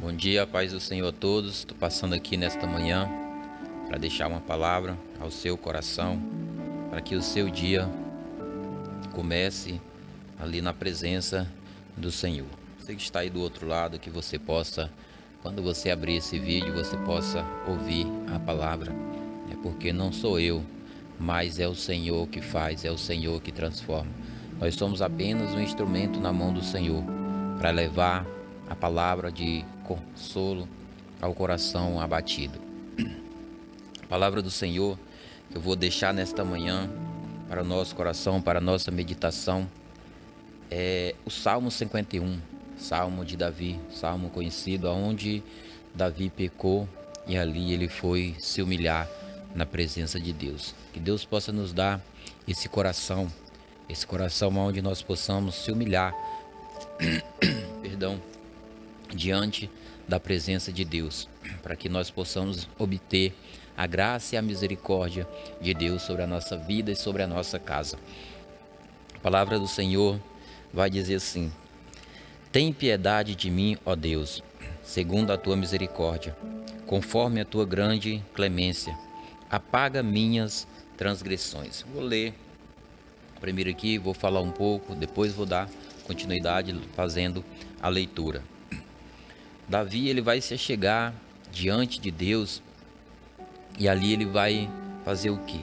Bom dia, paz do Senhor a todos. Estou passando aqui nesta manhã para deixar uma palavra ao seu coração, para que o seu dia comece ali na presença do Senhor. Você que está aí do outro lado, que você possa, quando você abrir esse vídeo, você possa ouvir a palavra. É porque não sou eu, mas é o Senhor que faz, é o Senhor que transforma. Nós somos apenas um instrumento na mão do Senhor para levar a palavra de consolo ao coração abatido. A palavra do Senhor que eu vou deixar nesta manhã para o nosso coração, para a nossa meditação, é o Salmo 51, Salmo de Davi, Salmo conhecido onde Davi pecou e ali ele foi se humilhar na presença de Deus. Que Deus possa nos dar esse coração onde nós possamos se humilhar, diante da presença de Deus, para que nós possamos obter a graça e a misericórdia de Deus sobre a nossa vida e sobre a nossa casa. A palavra do Senhor vai dizer assim: tem piedade de mim, ó Deus, segundo a tua misericórdia, conforme a tua grande clemência, apaga minhas transgressões. Vou ler primeiro aqui, vou falar um pouco, depois vou dar continuidade fazendo a leitura. Davi, ele vai se chegar diante de Deus e ali ele vai fazer o quê?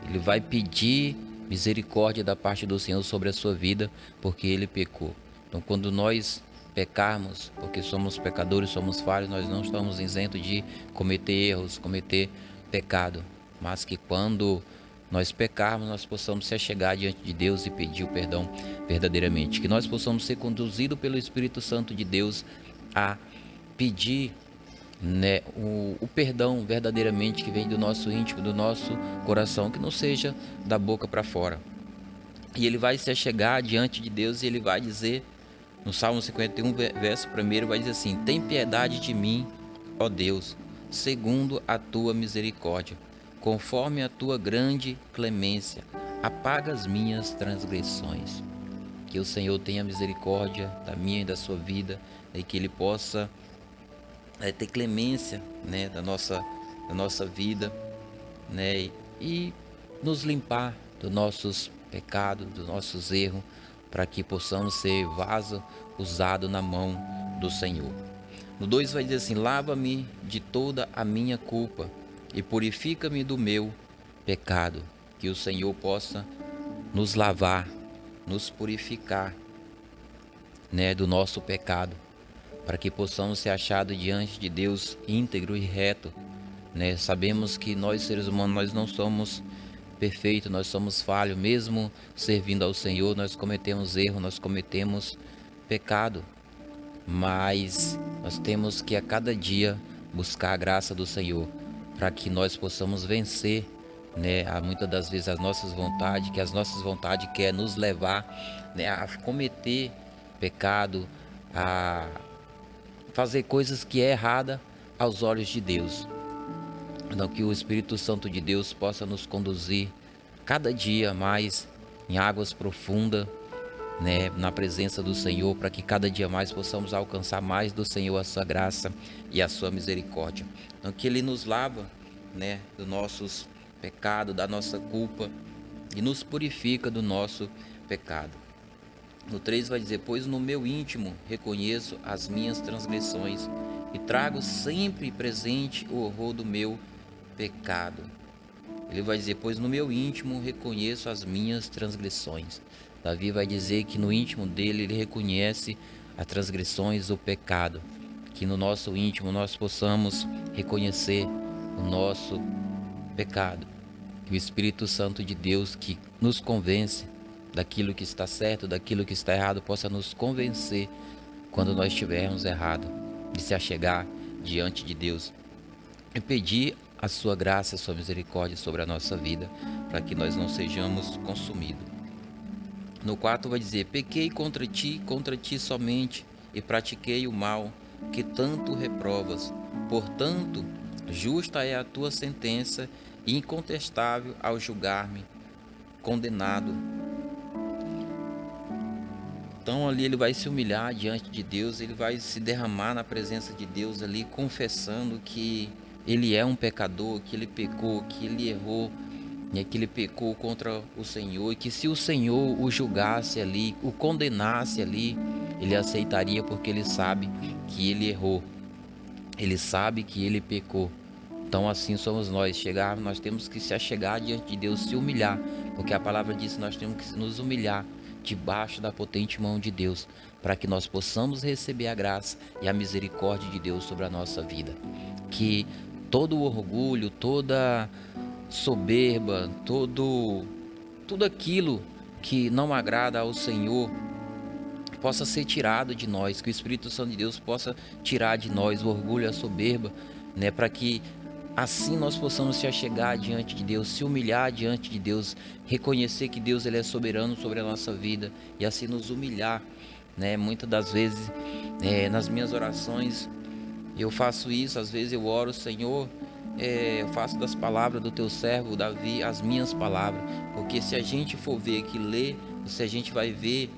Ele vai pedir misericórdia da parte do Senhor sobre a sua vida, porque ele pecou. Então, quando nós pecarmos, porque somos pecadores, somos falhos, nós não estamos isentos de cometer erros, cometer pecado, mas que quando nós pecarmos, nós possamos se chegar diante de Deus e pedir o perdão verdadeiramente, que nós possamos ser conduzidos pelo Espírito Santo de Deus a pedir, né, o perdão verdadeiramente que vem do nosso íntimo, do nosso coração, que não seja da boca para fora. E ele vai se chegar diante de Deus e ele vai dizer, no Salmo 51, verso 1, vai dizer assim: tem piedade de mim, ó Deus, segundo a tua misericórdia, conforme a tua grande clemência, apaga as minhas transgressões. Que o Senhor tenha misericórdia da minha e da sua vida, e que Ele possa ter clemência, né, da nossa vida, né, e nos limpar dos nossos pecados, dos nossos erros, para que possamos ser vaso usado na mão do Senhor. No 2 vai dizer assim: lava-me de toda a minha culpa e purifica-me do meu pecado. Que o Senhor possa nos lavar, nos purificar, né, do nosso pecado, para que possamos ser achados diante de Deus íntegro e reto, né? Sabemos que nós, seres humanos, nós não somos perfeitos, nós somos falhos. Mesmo servindo ao Senhor, nós cometemos erro, nós cometemos pecado, mas nós temos que a cada dia buscar a graça do Senhor, para que nós possamos vencer, né, muitas das vezes as nossas vontades, que as nossas vontades quer nos levar, né, a cometer pecado, a fazer coisas que é errada aos olhos de Deus. Então, que o Espírito Santo de Deus possa nos conduzir cada dia mais em águas profundas, né, na presença do Senhor, para que cada dia mais possamos alcançar mais do Senhor a sua graça e a sua misericórdia. Então, que Ele nos lava, né, dos nossos pecados, da nossa culpa, e nos purifica do nosso pecado. No 3 vai dizer: pois no meu íntimo reconheço as minhas transgressões e trago sempre presente o horror do meu pecado. Ele vai dizer: pois no meu íntimo reconheço as minhas transgressões. Davi vai dizer que no íntimo dele ele reconhece as transgressões, o pecado. Que no nosso íntimo nós possamos reconhecer o nosso pecado. Que o Espírito Santo de Deus, que nos convence daquilo que está certo, daquilo que está errado, possa nos convencer quando nós estivermos errados, de se achegar diante de Deus e pedir a sua graça, a sua misericórdia sobre a nossa vida, para que nós não sejamos consumidos. No 4 vai dizer: pequei contra ti somente, e pratiquei o mal que tanto reprovas. Portanto, justa é a tua sentença e incontestável ao julgar-me condenado. Então ali ele vai se humilhar diante de Deus, ele vai se derramar na presença de Deus ali, confessando que ele é um pecador, que ele pecou, que ele errou, né, que ele pecou contra o Senhor, e que se o Senhor o julgasse ali, o condenasse ali, ele aceitaria, porque ele sabe que ele errou, ele sabe que ele pecou. Então assim somos nós, nós temos que se achegar diante de Deus, se humilhar, porque a palavra diz que nós temos que nos humilhar debaixo da potente mão de Deus, para que nós possamos receber a graça e a misericórdia de Deus sobre a nossa vida. Que todo o orgulho, toda soberba, tudo aquilo que não agrada ao Senhor possa ser tirado de nós, que o Espírito Santo de Deus possa tirar de nós o orgulho, a soberba, né, para que assim nós possamos se achegar diante de Deus, se humilhar diante de Deus, reconhecer que Deus ele é soberano sobre a nossa vida e assim nos humilhar, né? Muitas das vezes, nas minhas orações, eu faço isso, às vezes eu oro, Senhor, eu faço das palavras do teu servo Davi as minhas palavras, porque se a gente for ver aqui, ler, se a gente vai ver,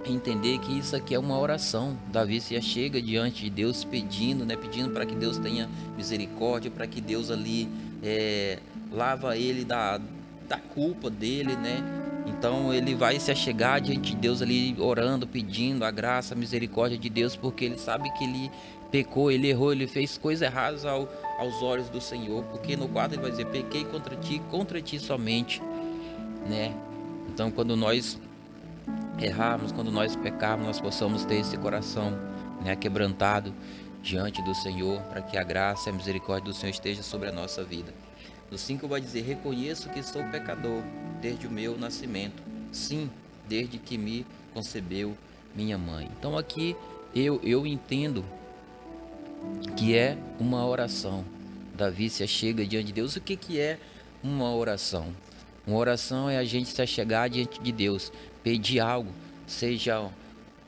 entender que isso aqui é uma oração. Davi se chega diante de Deus pedindo, né, pedindo para que Deus tenha misericórdia, para que Deus ali lava ele da culpa dele, né? Então ele vai se achegar diante de Deus ali orando, pedindo a graça, a misericórdia de Deus, porque ele sabe que ele pecou, ele errou, ele fez coisas erradas aos olhos do Senhor, porque no 4 ele vai dizer: pequei contra ti somente, né? Então quando nós errarmos, quando nós pecarmos, nós possamos ter esse coração, né, quebrantado diante do Senhor, para que a graça e a misericórdia do Senhor esteja sobre a nossa vida. No 5 vai dizer: reconheço que sou pecador desde o meu nascimento, sim, desde que me concebeu minha mãe. Então aqui eu entendo que é uma oração. Davi se achega diante de Deus. O que é uma oração? Uma oração é a gente se achegar diante de Deus, pedir algo, seja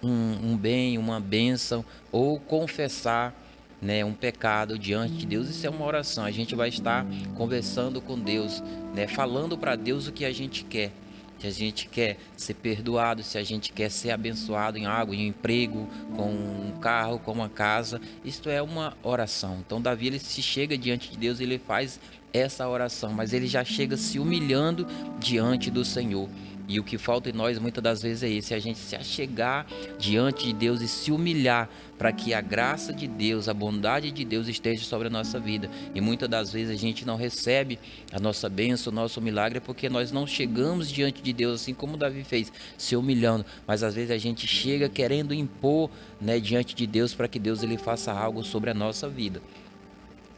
um bem, uma bênção, ou confessar, né, um pecado diante de Deus. Isso é uma oração. A gente vai estar conversando com Deus, né, falando para Deus o que a gente quer. Se a gente quer ser perdoado, se a gente quer ser abençoado em algo, em um emprego, com um carro, com uma casa, isto é uma oração. Então Davi ele se chega diante de Deus, ele faz essa oração, mas ele já chega se humilhando diante do Senhor. E o que falta em nós muitas das vezes é isso, é a gente se achegar diante de Deus e se humilhar para que a graça de Deus, a bondade de Deus esteja sobre a nossa vida. E muitas das vezes a gente não recebe a nossa bênção, o nosso milagre, porque nós não chegamos diante de Deus assim como Davi fez, se humilhando. Mas às vezes a gente chega querendo impor, né, diante de Deus, para que Deus ele faça algo sobre a nossa vida.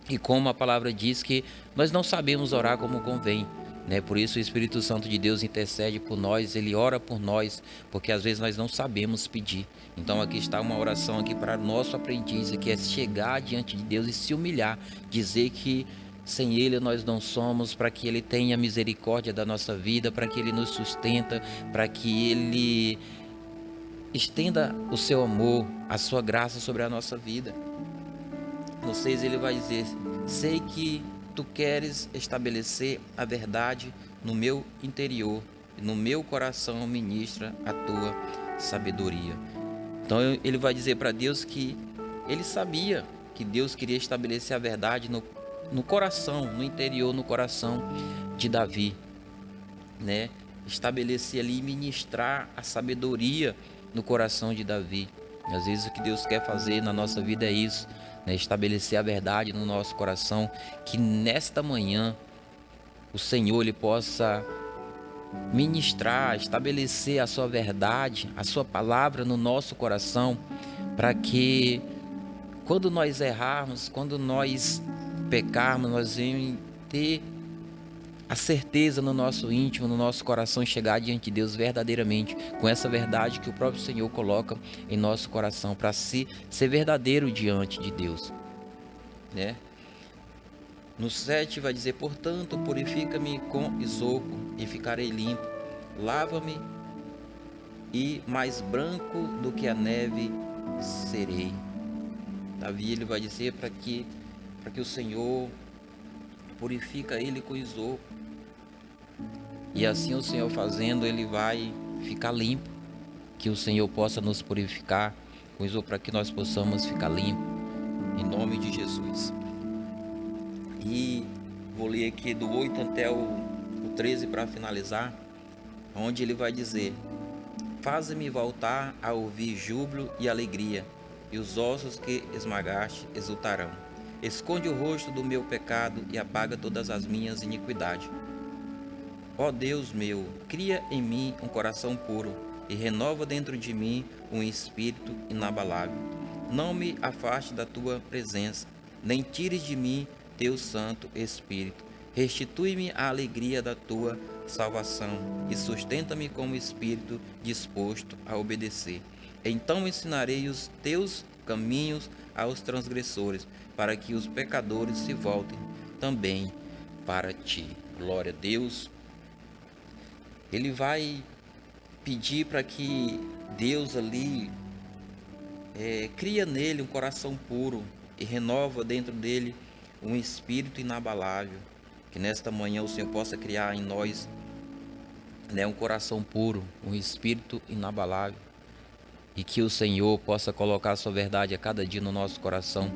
E como a palavra diz que nós não sabemos orar como convém, né? Por isso o Espírito Santo de Deus intercede por nós, ele ora por nós, porque às vezes nós não sabemos pedir. Então aqui está uma oração aqui para nosso aprendiz, que é chegar diante de Deus e se humilhar, dizer que sem Ele nós não somos, para que Ele tenha misericórdia da nossa vida, para que Ele nos sustenta, para que Ele estenda o seu amor, a sua graça sobre a nossa vida. No 6 ele vai dizer: sei que tu queres estabelecer a verdade no meu interior, no meu coração ministra a tua sabedoria. Então ele vai dizer para Deus que ele sabia que Deus queria estabelecer a verdade no coração, no interior, no coração de Davi, né? Estabelecer ali e ministrar a sabedoria no coração de Davi. Às vezes o que Deus quer fazer na nossa vida é isso, né? Estabelecer a verdade no nosso coração, que nesta manhã o Senhor ele possa ministrar, estabelecer a sua verdade, a sua palavra no nosso coração, para que quando nós errarmos, quando nós pecarmos, nós vamos ter a certeza no nosso íntimo, no nosso coração, chegar diante de Deus verdadeiramente, com essa verdade que o próprio Senhor coloca em nosso coração, para ser verdadeiro diante de Deus, né? No 7 vai dizer: portanto, purifica-me com isopo e ficarei limpo, lava-me e mais branco do que a neve serei. Davi ele vai dizer para que o Senhor purifica ele com isopo, e assim o Senhor fazendo, ele vai ficar limpo, que o Senhor possa nos purificar, para que nós possamos ficar limpos, em nome de Jesus. E vou ler aqui do 8 até o 13 para finalizar, onde ele vai dizer: faze-me voltar a ouvir júbilo e alegria, e os ossos que esmagaste exultarão. Esconde o rosto do meu pecado e apaga todas as minhas iniquidades. Ó Deus meu, cria em mim um coração puro e renova dentro de mim um espírito inabalável. Não me afaste da tua presença, nem tires de mim teu Santo Espírito. Restitui-me a alegria da tua salvação e sustenta-me com o espírito disposto a obedecer. Então ensinarei os teus caminhos aos transgressores, para que os pecadores se voltem também para ti. Glória a Deus. Ele vai pedir para que Deus ali cria nele um coração puro e renova dentro dele um espírito inabalável. Que nesta manhã o Senhor possa criar em nós, um coração puro, um espírito inabalável. E que o Senhor possa colocar a sua verdade a cada dia no nosso coração,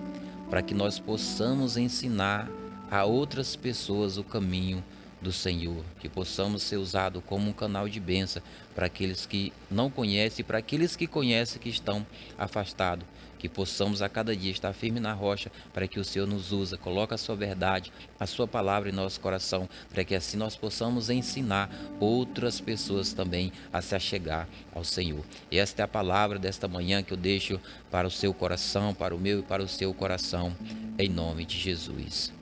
para que nós possamos ensinar a outras pessoas o caminho do Senhor, que possamos ser usados como um canal de bênção para aqueles que não conhecem e para aqueles que conhecem que estão afastados, que possamos a cada dia estar firme na rocha, para que o Senhor nos use, coloque a sua verdade, a sua palavra em nosso coração, para que assim nós possamos ensinar outras pessoas também a se achegar ao Senhor. E esta é a palavra desta manhã que eu deixo para o seu coração, para o meu e para o seu coração, em nome de Jesus.